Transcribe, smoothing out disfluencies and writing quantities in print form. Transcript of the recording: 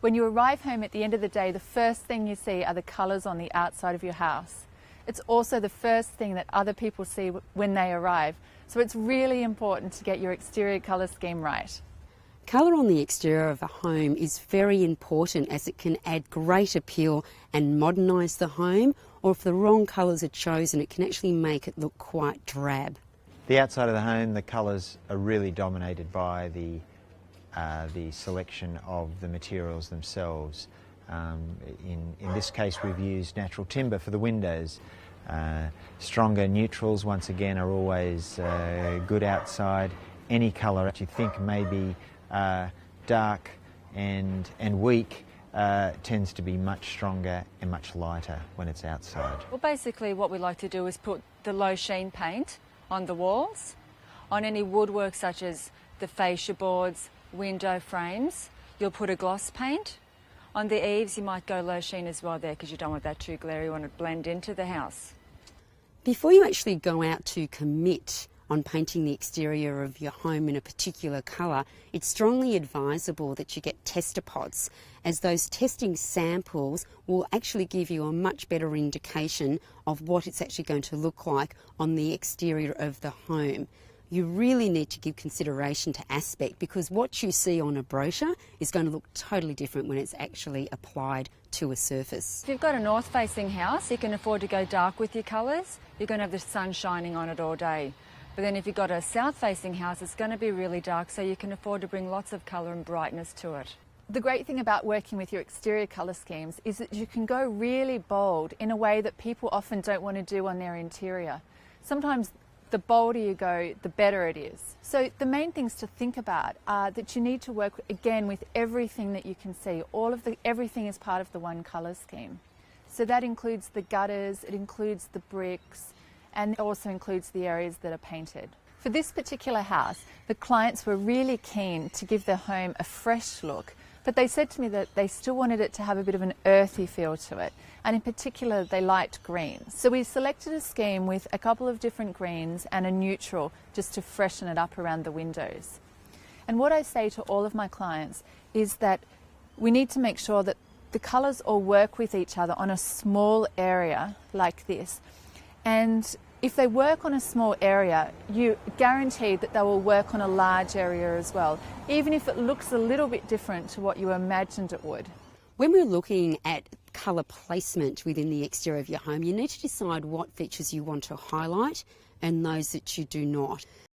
When you arrive home at the end of the day, the first thing you see are the colours on the outside of your house. It's also the first thing that other people see when they arrive. So it's really important to get your exterior colour scheme right. Colour on the exterior of a home is very important as it can add great appeal and modernise the home, or if the wrong colours are chosen, it can actually make it look quite drab. The outside of the home, the colours are really dominated by the selection of the materials themselves. In this case, we've used natural timber for the windows. Stronger neutrals, once again, are always good outside. Any colour that you think may be dark and weak tends to be much stronger and much lighter when it's outside. Well, basically what we like to do is put the low sheen paint on the walls, on any woodwork such as the fascia boards, window frames. You'll put a gloss paint. On the eaves you might go low sheen as well there because you don't want that too glary, you want to blend into the house. Before you actually go out to commit on painting the exterior of your home in a particular colour, it's strongly advisable that you get tester pots, as those testing samples will actually give you a much better indication of what it's actually going to look like on the exterior of the home. You really need to give consideration to aspect, because what you see on a brochure is going to look totally different when it's actually applied to a surface. If you've got a north-facing house, you can afford to go dark with your colours. You're going to have the sun shining on it all day. But then if you've got a south-facing house, it's going to be really dark, so you can afford to bring lots of colour and brightness to it. The great thing about working with your exterior colour schemes is that you can go really bold in a way that people often don't want to do on their interior. Sometimes the bolder you go, the better it is. So the main things to think about are that you need to work, again, with everything that you can see. Everything is part of the one colour scheme. So that includes the gutters, it includes the bricks, and it also includes the areas that are painted. For this particular house, the clients were really keen to give their home a fresh look, but they said to me that they still wanted it to have a bit of an earthy feel to it, and in particular they liked greens. So we selected a scheme with a couple of different greens and a neutral just to freshen it up around the windows. And what I say to all of my clients is that we need to make sure that the colours all work with each other on a small area like this. And if they work on a small area, you guarantee that they will work on a large area as well, even if it looks a little bit different to what you imagined it would. When we're looking at colour placement within the exterior of your home, you need to decide what features you want to highlight and those that you do not.